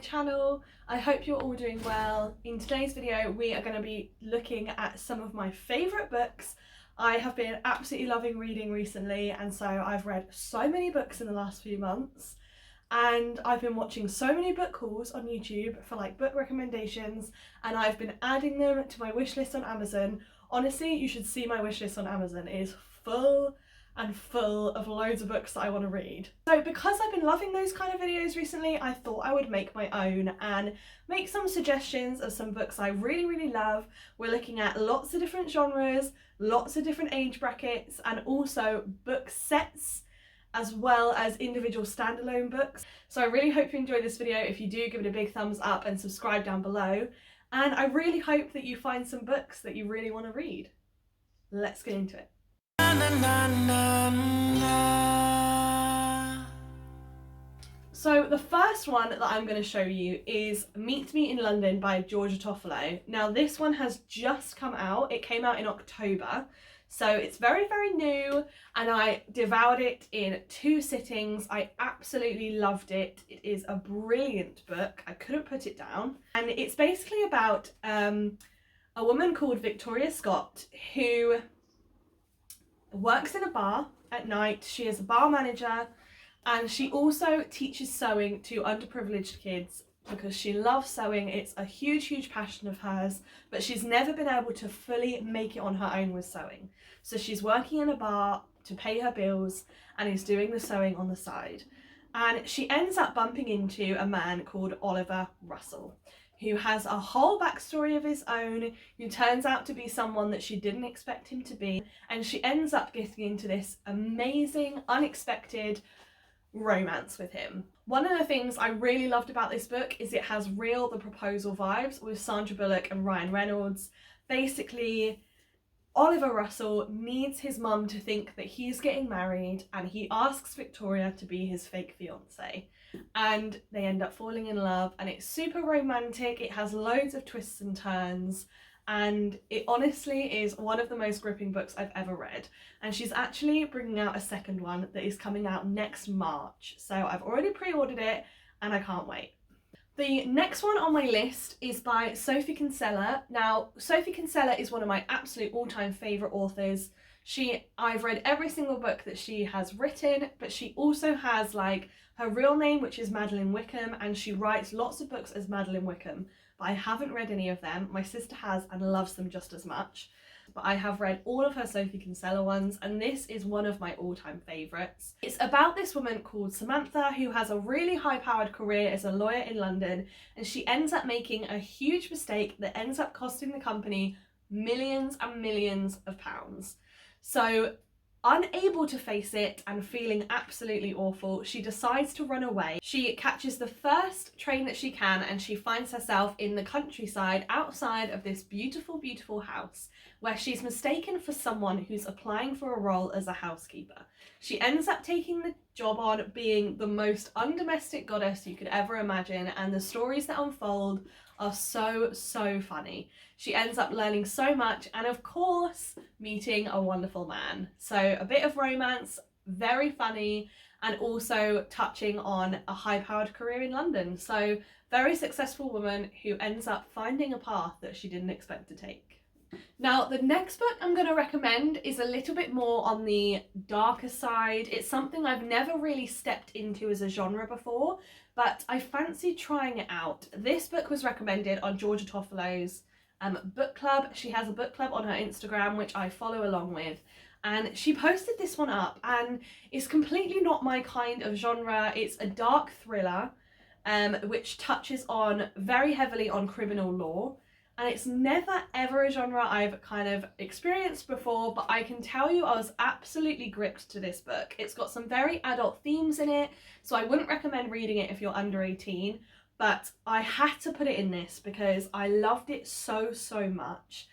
channel. I hope you're all doing well. In today's video we are going to be looking at some of my favourite books. I have been absolutely loving reading recently, and so I've read so many books in the last few months, and I've been watching so many book hauls on YouTube for like book recommendations, and I've been adding them to my wish list on Amazon. Honestly, you should see my wish list on Amazon. It is full and full of loads of books that I want to read. So because I've been loving those kind of videos recently, I thought I would make my own and make some suggestions of some books I really love. We're looking at lots of different genres, lots of different age brackets, and also book sets as well as individual standalone books. So I really hope you enjoy this video. If you do, give it a big thumbs up and subscribe down below. And I really hope that you find some books that you really want to read. Let's get into it. So the first one that I'm going to show you is Meet Me in London by josxF. Now this one has just come out. It came out in October, so it's very new, and I devoured it in 2 sittings. I absolutely loved it. It is a brilliant book. I couldn't put it down, and it's basically about a woman called Victoria Scott who works in a bar at night. She is a bar manager, and she also teaches sewing to underprivileged kids because she loves sewing. It's a huge passion of hers, but she's never been able to fully make it on her own with sewing. So she's working in a bar to pay her bills and is doing the sewing on the side. And she ends up bumping into a man called Oliver Russell, who has a whole backstory of his own, who turns out to be someone that she didn't expect him to be, and she ends up getting into this amazing, unexpected romance with him. One of the things I really loved about this book is it has real The Proposal vibes with Sandra Bullock and Ryan Reynolds. Basically, Oliver Russell needs his mum to think that he's getting married, and he asks Victoria to be his fake fiance. And they end up falling in love, and it's super romantic. It has loads of twists and turns, and it honestly is one of the most gripping books I've ever read. And she's actually bringing out a second one that is coming out next March, so I've already pre-ordered it and I can't wait. The next one on my list is by Sophie Kinsella. Now, Sophie Kinsella is one of my absolute all-time favourite authors. I've read every single book that she has written, but she also has like her real name, which is Madeline Wickham, and she writes lots of books as Madeline Wickham, but I haven't read any of them. My sister has and loves them just as much. But I have read all of her Sophie Kinsella ones, and this is one of my all-time favourites. It's about this woman called Samantha who has a really high-powered career as a lawyer in London, and she ends up making a huge mistake that ends up costing the company millions and millions of pounds. So, unable to face it and feeling absolutely awful, she decides to run away. She catches the first train that she can, and she finds herself in the countryside outside of this beautiful house where she's mistaken for someone who's applying for a role as a housekeeper. She ends up taking the job on, being the most undomestic goddess you could ever imagine, and the stories that unfold are so funny. She ends up learning so much, and of course meeting a wonderful man. So a bit of romance, very funny, and also touching on a high-powered career in London. So very successful woman who ends up finding a path that she didn't expect to take. Now, the next book I'm going to recommend is a little bit more on the darker side. It's something I've never really stepped into as a genre before, but I fancied trying it out. This book was recommended on josxF's book club. She has a book club on her Instagram, which I follow along with, and she posted this one up, and it's completely not my kind of genre. It's a dark thriller, which touches on very heavily on criminal law. And it's never ever a genre I've kind of experienced before, but I can tell you I was absolutely gripped to this book. It's got some very adult themes in it, so I wouldn't recommend reading it if you're under 18, but I had to put it in this because I loved it so much.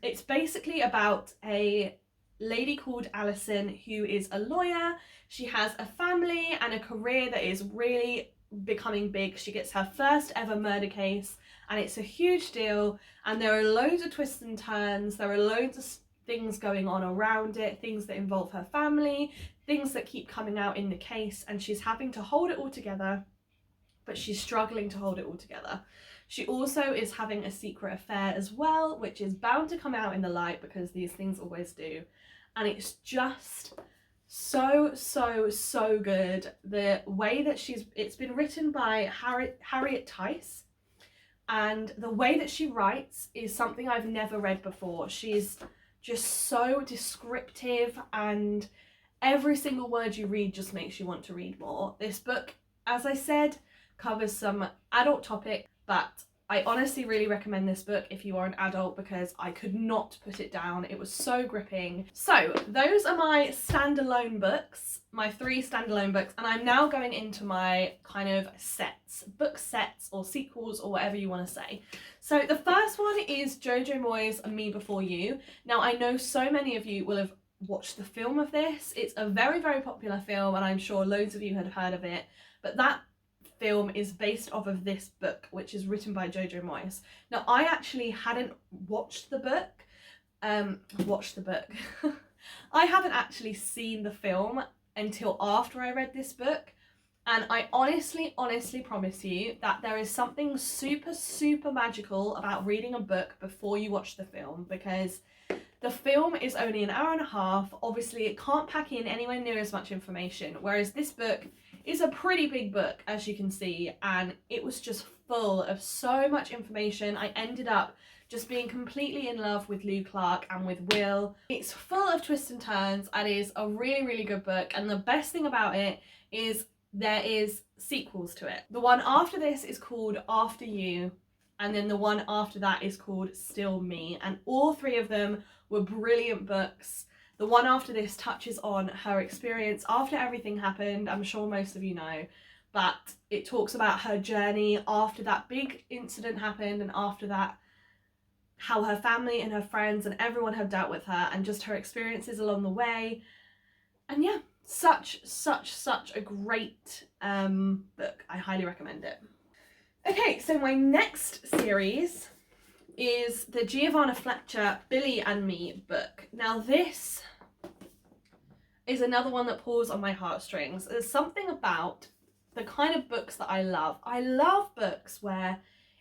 It's basically about a lady called Alison who is a lawyer. She has a family and a career that is really becoming big. She gets her first ever murder case, and it's a huge deal, and there are loads of twists and turns. There are loads of things going on around it, things that involve her family, things that keep coming out in the case, and she's having to hold it all together. but she's struggling to hold it all together. She also is having a secret affair as well, which is bound to come out in the light because these things always do. And it's just so good. The way that it's been written by Harriet Tice, and the way that she writes is something I've never read before. She's just so descriptive, and every single word you read just makes you want to read more. This book, as I said, covers some adult topics, but I honestly really recommend this book if you are an adult because I could not put it down. It was so gripping. So those are my standalone books, my 3 standalone books, and I'm now going into my kind of sets, book sets or sequels or whatever you want to say. So the first one is Jojo Moyes' Me Before You. Now I know so many of you will have watched the film of this. It's a very popular film and I'm sure loads of you had heard of it, but that film is based off of this book, which is written by Jojo Moyes. Now I actually hadn't watched the book. I haven't actually seen the film until after I read this book, and I honestly promise you that there is something super magical about reading a book before you watch the film, because the film is only an hour and a half. Obviously it can't pack in anywhere near as much information, whereas this book is a pretty big book, as you can see, and it was just full of so much information. I ended up just being completely in love with Lou Clark and with Will. It's full of twists and turns and is a really good book, and the best thing about it is there is sequels to it. The one after this is called After You, and then the one after that is called Still Me, and all 3 of them were brilliant books. The one after this touches on her experience after everything happened, I'm sure most of you know, but it talks about her journey after that big incident happened, and after that how her family and her friends and everyone have dealt with her, and just her experiences along the way. And yeah, such a great book. I highly recommend it. Okay, so my next series is the Giovanna Fletcher Billy and Me book. Now this is another one that pulls on my heartstrings. There's something about the kind of books that I love. I love books where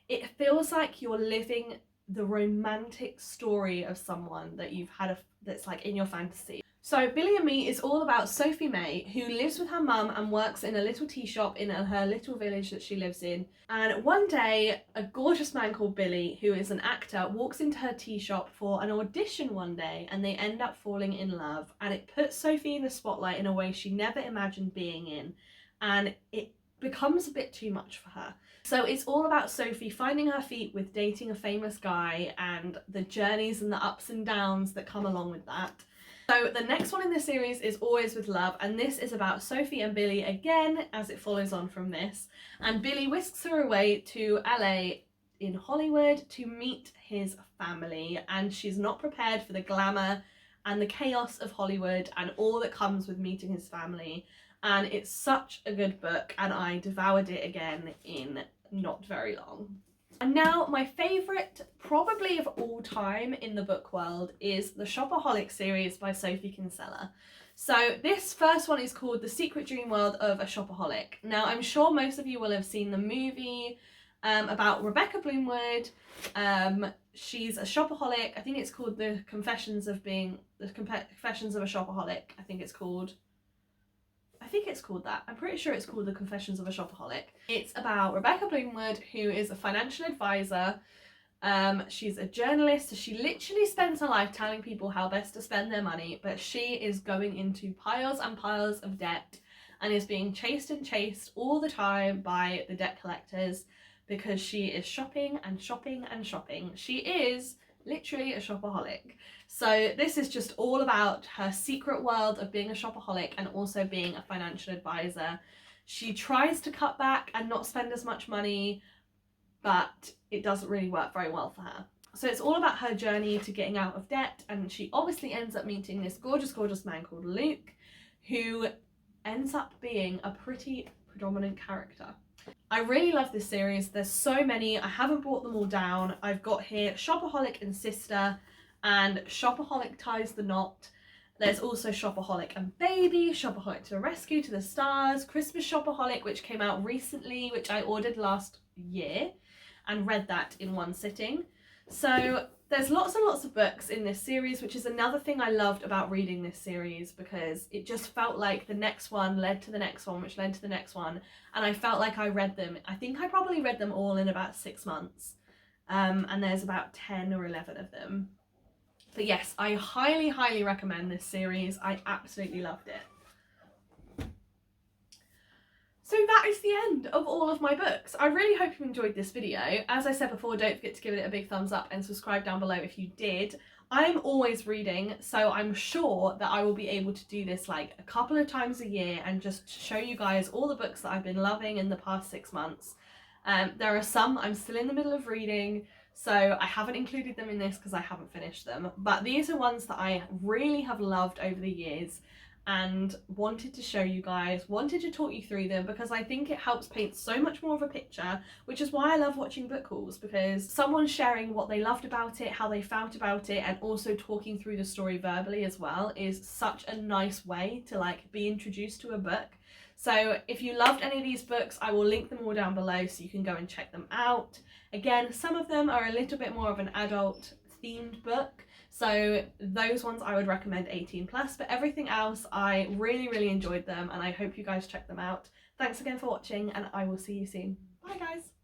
it feels like you're living the romantic story of someone that you've had that's like in your fantasy. So Billy and Me is all about Sophie May, who lives with her mum and works in a little tea shop in her little village that she lives in. And one day, a gorgeous man called Billy, who is an actor, walks into her tea shop for an audition one day, and they end up falling in love. And it puts Sophie in the spotlight in a way she never imagined being in. And it becomes a bit too much for her. So it's all about Sophie finding her feet with dating a famous guy, and the journeys and the ups and downs that come along with that. So the next one in this series is Always with Love, and this is about Sophie and Billy again, as it follows on from this. And Billy whisks her away to LA in Hollywood to meet his family, and she's not prepared for the glamour and the chaos of Hollywood and all that comes with meeting his family. And it's such a good book, and I devoured it again in not very long. And now my favourite, probably of all time in the book world, is the Shopaholic series by Sophie Kinsella. So this first one is called The Secret Dream World of a Shopaholic. Now I'm sure most of you will have seen the movie about Rebecca Bloomwood. She's a shopaholic. I think it's called The Confessions of a Shopaholic. I think it's called that. I'm pretty sure it's called The Confessions of a Shopaholic. It's about Rebecca Bloomwood, who is a financial advisor. She's a journalist, so she literally spends her life telling people how best to spend their money, but she is going into piles and piles of debt and is being chased all the time by the debt collectors because she is shopping and shopping and shopping. She is literally a shopaholic. So this is just all about her secret world of being a shopaholic and also being a financial advisor. She tries to cut back and not spend as much money, but it doesn't really work very well for her. So it's all about her journey to getting out of debt, and she obviously ends up meeting this gorgeous man called Luke, who ends up being a pretty predominant character. I really love this series. There's so many. I haven't brought them all down. I've got here Shopaholic and Sister and Shopaholic Ties the Knot. There's also Shopaholic and Baby, Shopaholic to the Rescue, to the Stars, Christmas Shopaholic, which came out recently, which I ordered last year and read that in one sitting. So there's lots and lots of books in this series, which is another thing I loved about reading this series, because it just felt like the next one led to the next one, which led to the next one, and I felt like I read them. I think I probably read them all in about 6 months, and there's about 10 or 11 of them. But yes, I highly, highly recommend this series. I absolutely loved it. So that is the end of all of my books. I really hope you enjoyed this video. As I said before, don't forget to give it a big thumbs up and subscribe down below if you did. I'm always reading, so I'm sure that I will be able to do this like a couple of times a year and just show you guys all the books that I've been loving in the past 6 months. There are some I'm still in the middle of reading, so I haven't included them in this because I haven't finished them. But these are ones that I really have loved over the years and wanted to show you guys, wanted to talk you through them, because I think it helps paint so much more of a picture, which is why I love watching book hauls, because someone sharing what they loved about it, how they felt about it, and also talking through the story verbally as well is such a nice way to like be introduced to a book. So if you loved any of these books, I will link them all down below so you can go and check them out. Again, some of them are a little bit more of an adult themed book, so those ones I would recommend 18+, but everything else I really, really enjoyed them, and I hope you guys check them out. Thanks again for watching, and I will see you soon. Bye guys!